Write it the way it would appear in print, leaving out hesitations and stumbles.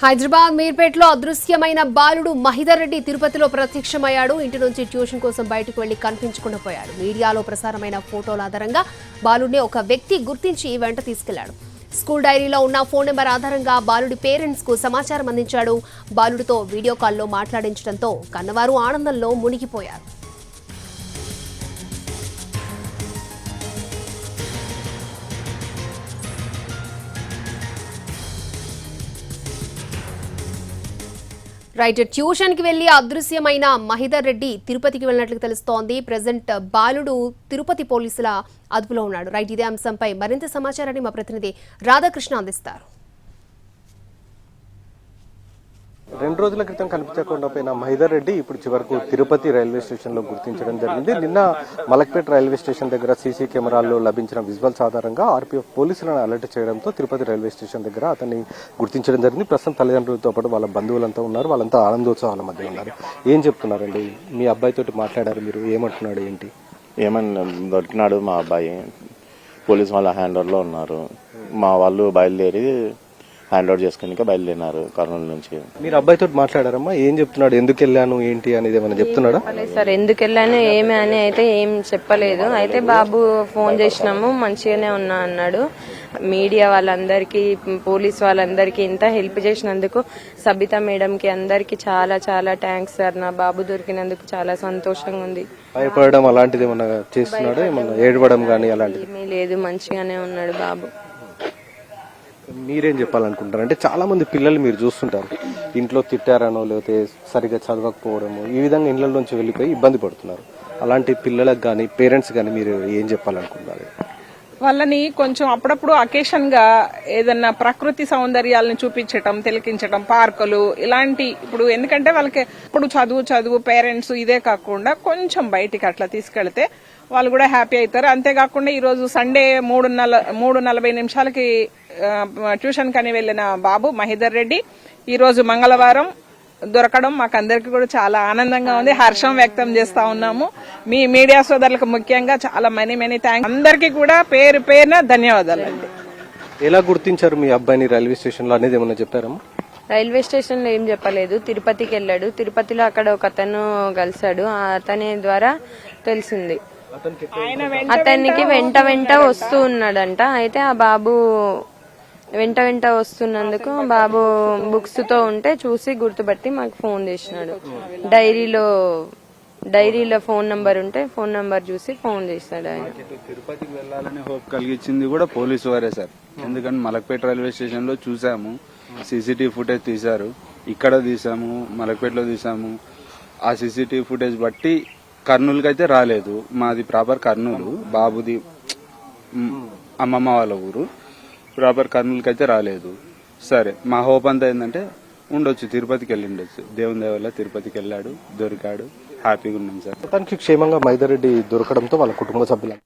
హైదరాబాద్ మీర్పేటలో అదృశ్యమైన బాలుడు మహిదర్ రెడ్డి తిరుపతిలో ప్రత్యక్షమయ్యాడు. ఇంటి నుంచి ట్యూషన్ కోసం బయటకు వెళ్లి కనిపించకుండా పోయాడు. మీడియాలో ప్రసారమైన ఫోటోల ఆధారంగా బాలుడిని ఒక వ్యక్తి గుర్తించి వెంట తీసుకెళ్లాడు. స్కూల్ డైరీలో ఉన్న ఫోన్ నెంబర్ ఆధారంగా బాలుడి పేరెంట్స్ కు సమాచారం అందించాడు. బాలుడితో వీడియో కాల్లో మాట్లాడించడంతో కన్నవారు ఆనందంలో మునిగిపోయారు. రైట్, ట్యూషన్ కి వెళ్లి అదృశ్యమైన మహిదర్ రెడ్డి తిరుపతికి వెళ్ళినట్లు తెలుస్తోంది. ప్రెజెంట్ బాలుడు తిరుపతి పోలీసుల అదుపులో ఉన్నాడు. రైట్, ఇదే అంశంపై మరింత సమాచారాన్ని మా ప్రతినిధి రాధాకృష్ణ అందిస్తారు. 2 రోజుల క్రితం కనిపించకుండా పోయిన మహిదర్ రెడ్డి ఇప్పుడు చివరకు తిరుపతి రైల్వే స్టేషన్ లో గుర్తించడం జరిగింది. నిన్న మలక్పేట రైల్వే స్టేషన్ దగ్గర సీసీ కెమెరాల్లో లభించిన విజువల్స్ ఆధారంగా ఆర్పీఎఫ్ పోలీసులను అలర్ట్ చేయడంతో తిరుపతి రైల్వే స్టేషన్ దగ్గర అతన్ని గుర్తించడం జరిగింది. ప్రస్తుతం తల్లిదండ్రులతో పాటు వాళ్ళ బంధువులంతా ఉన్నారు. వాళ్ళంతా ఆనందోత్సవాల మధ్య ఉన్నారు. ఏం చెప్తున్నారండి? మీ అబ్బాయితో మాట్లాడారు మీరు, ఏమంటున్నాడు ఏంటి? ఏమన్నా దొరికినాడు మా అబ్బాయి, పోలీస్ వాళ్ళ హ్యాండ్ ఓవర్ లో ఉన్నారు. మా వాళ్ళు బయలుదేరి హ్యాండ్ ఓవర్ చేసుకుని బయలుదేరినారు కర్నూలు నుంచి. మీరు అబ్బాయితో మాట్లాడారమ్మా? ఏం చెప్తున్నాడు? ఎందుకు వెళ్ళాను ఏంటి అనేది ఏమైనా చెప్తున్నాడా? సార్, ఎందుకు వెళ్ళాను ఏమి అని అయితే ఏం చెప్పలేదు. అయితే బాబు ఫోన్ చేసినాము, మంచిగానే ఉన్నా అన్నాడు. మీడియా వాళ్ళందరికీ, పోలీస్ వాళ్ళందరికీ ఇంత హెల్ప్ చేసినందుకు సబితా మేడం కి అందరికి చాలా చాలా థ్యాంక్స్ సార్. నా బాబు దొరికినందుకు చాలా సంతోషంగా ఉంది. భయపడడం అలాంటిది ఏమన్నా చేస్తున్నాడా? ఏమన్నా ఏడవడం కానీ అలాంటిది ఏమీ లేదు, మంచిగానే ఉన్నాడు బాబు. మీరేం చెప్పాలనుకుంటారు? అంటే చాలా మంది పిల్లలు మీరు చూస్తుంటారు, ఇంట్లో తిట్టారనో లేకపోతే సరిగ్గా చదవకపోవడము, ఈ విధంగా ఇళ్ల నుంచి వెళ్ళిపోయి ఇబ్బంది పడుతున్నారు. అలాంటి పిల్లలకు కానీ పేరెంట్స్ కానీ మీరు ఏం చెప్పాలనుకుంటున్నారు? వాళ్ళని కొంచెం అప్పుడప్పుడు అకేషన్ గా ఏదన్నా ప్రకృతి సౌందర్యాలను చూపించటం, తిలకించటం, పార్కులు ఇలాంటి, ఇప్పుడు ఎందుకంటే వాళ్ళకి ఇప్పుడు చదువు పేరెంట్స్ ఇదే కాకుండా కొంచెం బయటికి అట్లా తీసుకెళ్తే వాళ్ళు కూడా హ్యాపీ అవుతారు. అంతేకాకుండా ఈ రోజు సండే 3:40 ట్యూషన్ కని వెళ్లిన బాబు మహిదర్ రెడ్డి ఈ రోజు మంగళవారం దొరకడం మాకందరికి కూడా చాలా ఆనందంగా ఉంది. హర్షం వ్యక్తం చేస్తా ఉన్నాము. మీ మీడియా సోదరులకు ముఖ్యంగా చాలా మెనీ థ్యాంక్స్. అందరికీ కూడా పేరున ధన్యవాదాలు అండి. ఎలా గుర్తించారు మీ అబ్బాయిని రైల్వే స్టేషన్ లో అనేది ఏమన్నా చెప్పారమ్మా? రైల్వే స్టేషన్ లో ఏం చెప్పలేదు. తిరుపతికి వెళ్ళాడు. తిరుపతిలో అక్కడ ఒక అతను కలిశాడు. అతని ద్వారా తెలిసింది. అతనికి వెంట వస్తూ ఉన్నాడంట. అయితే ఆ బాబు వెంట వస్తున్నందుకు బాబు బుక్స్ తో ఉంటే చూసి గుర్తుపట్టి మాకు ఫోన్ చేసినాడు. డైరీలో ఫోన్ నంబర్ ఉంటే ఫోన్ నంబర్ చూసి ఫోన్ చేశాడు. ఆయన తిరుపతికి వెళ్లాలని హోప్ కలిగించింది కూడా పోలీసు వారే సార్. ఎందుకంటే మలక్పేట రైల్వే స్టేషన్ లో చూసాము, సీసీటీవీ ఫుటేజ్ తీశారు. ఇక్కడ తీసాము, మలక్పేటలో తీసాము. ఆ సీసీటీవీ ఫుటేజ్ బట్టి కర్నూలుకి అయితే రాలేదు. మాది ప్రాపర్ కర్నూలు, బాబుది అమ్మమ్మ వాళ్ళ ఊరు. ప్రాపర్ కర్నూలుకి అయితే రాలేదు. సరే, మా హోప్ అంతా ఏంటంటే ఉండొచ్చు, తిరుపతికి వెళ్ళి ఉండొచ్చు. దేవుని దయ వల్ల తిరుపతికి వెళ్ళాడు, దొరికాడు, హ్యాపీగా ఉన్నాం సార్. మొత్తానికి క్షేమంగా మహిదర్ రెడ్డి దొరకడంతో వాళ్ళ కుటుంబ సభ్యులు